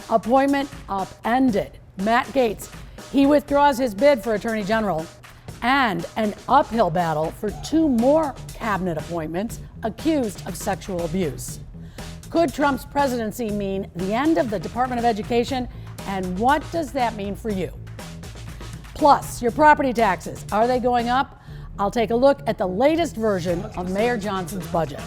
Appointment upended. Matt Gaetz, he withdraws his bid for Attorney General. And an uphill battle for 2 more cabinet appointments accused of sexual abuse. Could Trump's presidency mean the end of the Department of Education? And what does that mean for you? Plus, your property taxes, are they going up? I'll take a look at the latest version of Mayor Johnson's budget.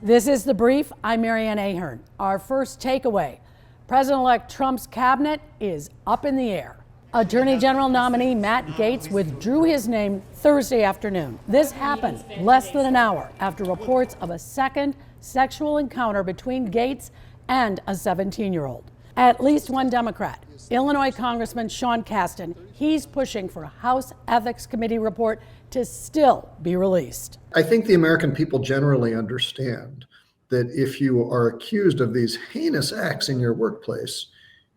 This is The Brief. I'm Ann Ahern. Our first takeaway: President-elect Trump's cabinet is up in the air. Attorney General nominee Matt Gaetz withdrew his name Thursday afternoon. This happened less than an hour after reports of a second sexual encounter between Gaetz and a 17-year-old. At least one Democrat, Illinois Congressman Shawn Duffy, he's pushing for a House Ethics Committee report to still be released. I think the American people generally understand that if you are accused of these heinous acts in your workplace,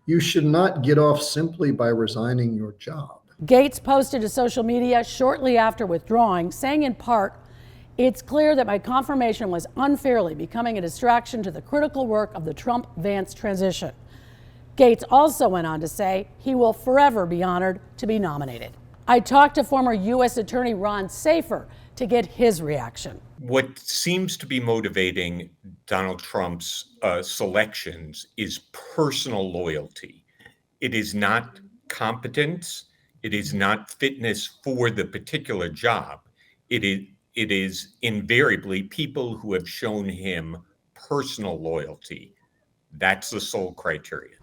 you should not get off simply by resigning your job. Gaetz posted to social media shortly after withdrawing, saying in part, "It's clear that my confirmation was unfairly becoming a distraction to the critical work of the Trump-Vance transition." Gaetz also went on to say he will forever be honored to be nominated. I talked to former U.S. Attorney Ron Safer to get his reaction. What seems to be motivating Donald Trump's selections is personal loyalty. It is not competence. It is not fitness for the particular job. It is invariably people who have shown him personal loyalty. That's the sole criteria.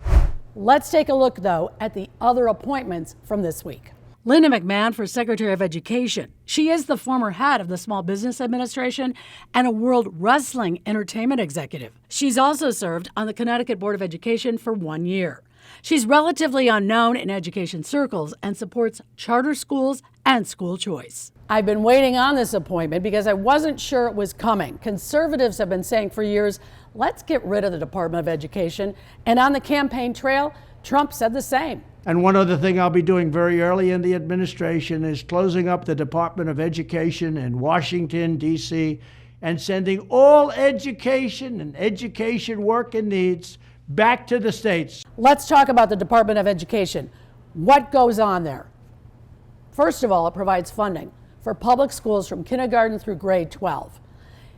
Let's take a look, though, at the other appointments from this week. Linda McMahon for Secretary of Education. She is the former head of the Small Business Administration and a World Wrestling Entertainment executive. She's also served on the Connecticut Board of Education for 1 year. She's relatively unknown in education circles and supports charter schools and school choice. I've been waiting on this appointment because I wasn't sure it was coming. Conservatives have been saying for years, let's get rid of the Department of Education. And on the campaign trail, Trump said the same. And one other thing I'll be doing very early in the administration is closing up the Department of Education in Washington, D.C., and sending all education and education work and needs back to the states. Let's talk about the Department of Education. What goes on there? First of all, it provides funding for public schools from kindergarten through grade 12.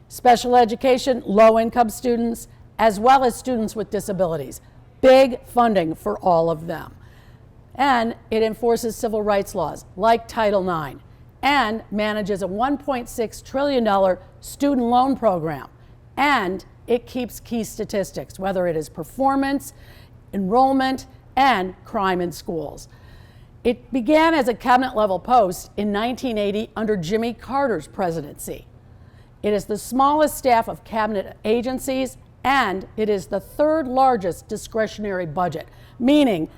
Special education, low-income students, as well as students with disabilities. Big funding for all of them. And it enforces civil rights laws like Title IX and manages a $1.6 trillion student loan program. And it keeps key statistics, whether it is performance, enrollment, and crime in schools. It began as a cabinet-level post in 1980 under Jimmy Carter's presidency. It is the smallest staff of cabinet agencies, and it is the 3rd largest discretionary budget, meaning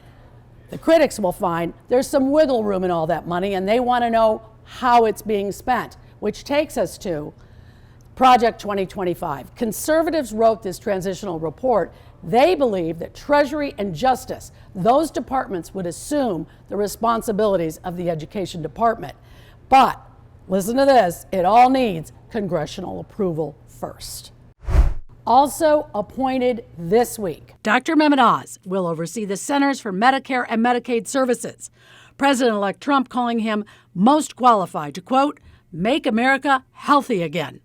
the critics will find there's some wiggle room in all that money, and they want to know how it's being spent, which takes us to Project 2025. Conservatives wrote this transitional report. They believe that Treasury and Justice, those departments, would assume the responsibilities of the Education Department. But listen to this, it all needs congressional approval first. Also appointed this week, Dr. Mehmet Oz will oversee the Centers for Medicare and Medicaid Services. President-elect Trump calling him most qualified to, quote, make America healthy again.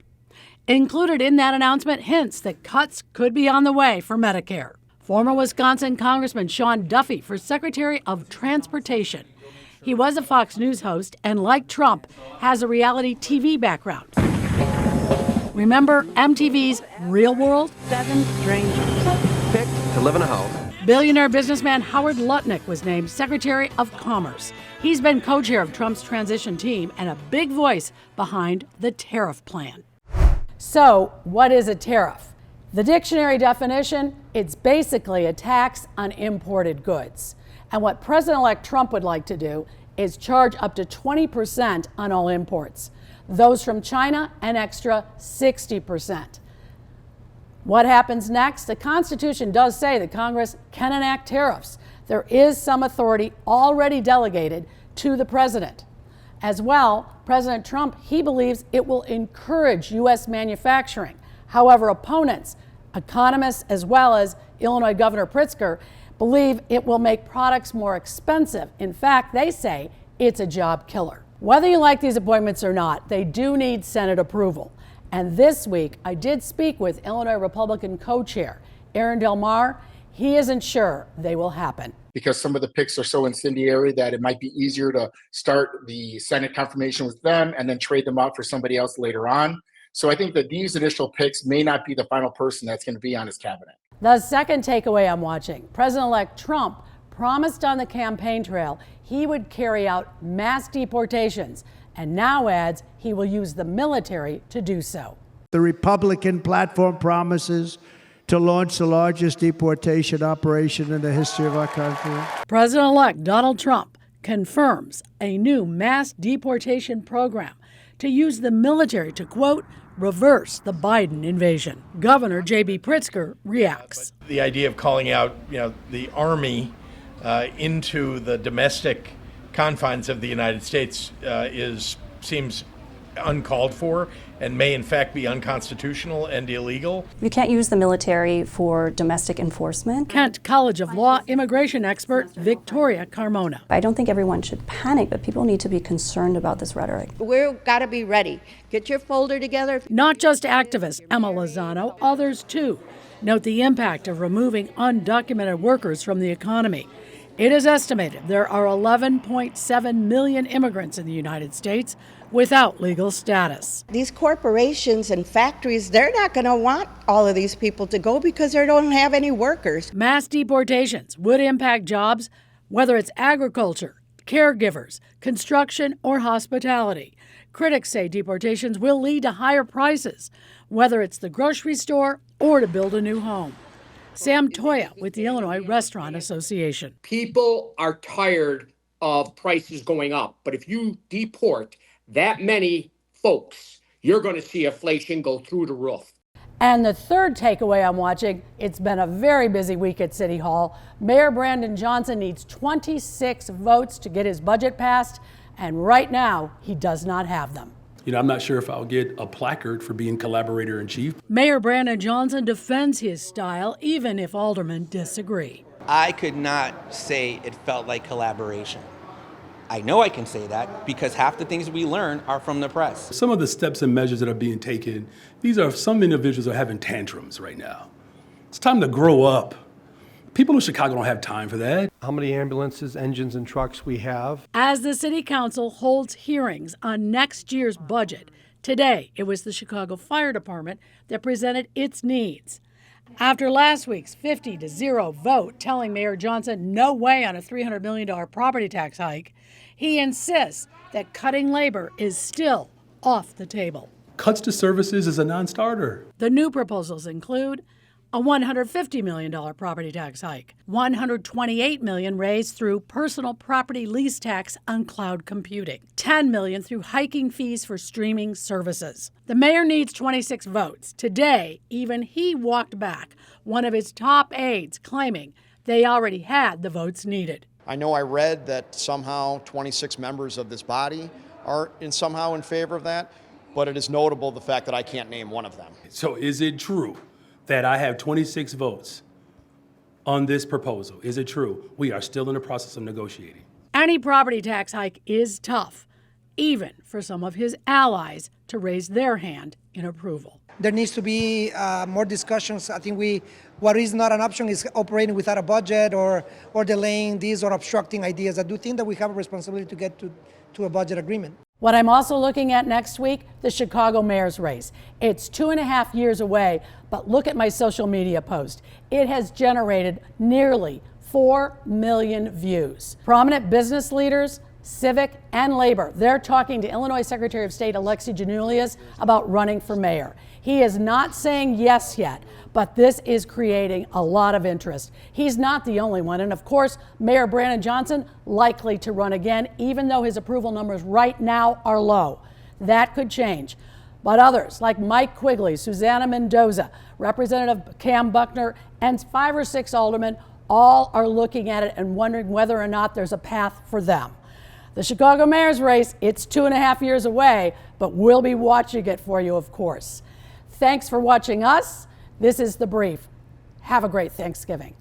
Included in that announcement, hints that cuts could be on the way for Medicare. Former Wisconsin Congressman Shawn Duffy for Secretary of Transportation. He was a Fox News host and, like Trump, has a reality TV background. Remember MTV's Real World? 7 strangers picked to live in a house. Billionaire businessman Howard Lutnick was named Secretary of Commerce. He's been co-chair of Trump's transition team and a big voice behind the tariff plan. So, what is a tariff? The dictionary definition, it's basically a tax on imported goods. And what President-elect Trump would like to do is charge up to 20% on all imports. Those from China, an extra 60%. What happens next? The Constitution does say that Congress can enact tariffs. There is some authority already delegated to the president. As well, President Trump, he believes it will encourage U.S. manufacturing. However, opponents, Economists, as well as Illinois Governor Pritzker, believe it will make products more expensive. In fact, they say it's a job killer. Whether you like these appointments or not, they do need Senate approval. And this week, I did speak with Illinois Republican co-chair Aaron Del Mar. He isn't sure they will happen. Because some of the picks are so incendiary that it might be easier to start the Senate confirmation with them and then trade them out for somebody else later on. So I think that these initial picks may not be the final person that's going to be on his cabinet. The second takeaway I'm watching, President-elect Trump promised on the campaign trail he would carry out mass deportations, and now adds he will use the military to do so. The Republican platform promises to launch the largest deportation operation in the history of our country. President-elect Donald Trump confirms a new mass deportation program to use the military to, quote, reverse the Biden invasion. Governor J.B. Pritzker reacts. The idea of calling out, the Army into the domestic confines of the United States seems uncalled for and may in fact be unconstitutional and illegal. You can't use the military for domestic enforcement. Kent College of Law immigration expert Victoria Carmona. I don't think everyone should panic, but people need to be concerned about this rhetoric. We've got to be ready. Get your folder together. Not just activists, Emma Lozano, others too note the impact of removing undocumented workers from the economy. It is estimated there are 11.7 million immigrants in the United States without legal status. These corporations and factories, they're not going to want all of these people to go because they don't have any workers. Mass deportations would impact jobs, whether it's agriculture, caregivers, construction, or hospitality. Critics say deportations will lead to higher prices, whether it's the grocery store or to build a new home. Sam Toya with the Illinois Restaurant Association. People are tired of prices going up, but if you deport that many folks, you're going to see inflation go through the roof. And the third takeaway I'm watching, it's been a very busy week at City Hall. Mayor Brandon Johnson needs 26 votes to get his budget passed, and right now he does not have them. I'm not sure if I'll get a placard for being collaborator in chief. Mayor Brandon Johnson defends his style, even if aldermen disagree. I could not say it felt like collaboration. I know I can say that because half the things we learn are from the press. Some of the steps and measures that are being taken, some individuals are having tantrums right now. It's time to grow up. People in Chicago don't have time for that. How many ambulances, engines, and trucks we have? As the City Council holds hearings on next year's budget, today it was the Chicago Fire Department that presented its needs. After last week's 50-0 vote telling Mayor Johnson no way on a $300 million property tax hike, he insists that cutting labor is still off the table. Cuts to services is a non-starter. The new proposals include a $150 million property tax hike, $128 million raised through personal property lease tax on cloud computing, $10 million through hiking fees for streaming services. The mayor needs 26 votes. Today, even he walked back one of his top aides, claiming they already had the votes needed. I know I read that somehow 26 members of this body are somehow in favor of that, but it is notable the fact that I can't name one of them. So is it true that I have 26 votes on this proposal? Is it true? We are still in the process of negotiating. Any property tax hike is tough, even for some of his allies to raise their hand in approval. There needs to be more discussions. I think what is not an option is operating without a budget or delaying these or obstructing ideas. I do think that we have a responsibility to get to a budget agreement. What I'm also looking at next week, the Chicago mayor's race. It's 2.5 years away, but look at my social media post. It has generated nearly 4 million views. Prominent business leaders, civic, and labor, they're talking to Illinois Secretary of State Alexi Janulius about running for mayor. He is not saying yes yet, but this is creating a lot of interest. He's not the only one, and of course, Mayor Brandon Johnson likely to run again, even though his approval numbers right now are low. That could change. But others, like Mike Quigley, Susanna Mendoza, Representative Cam Buckner, and 5 or 6 aldermen, all are looking at it and wondering whether or not there's a path for them. The Chicago mayor's race, it's 2.5 years away, but we'll be watching it for you, of course. Thanks for watching us. This is The Brief. Have a great Thanksgiving.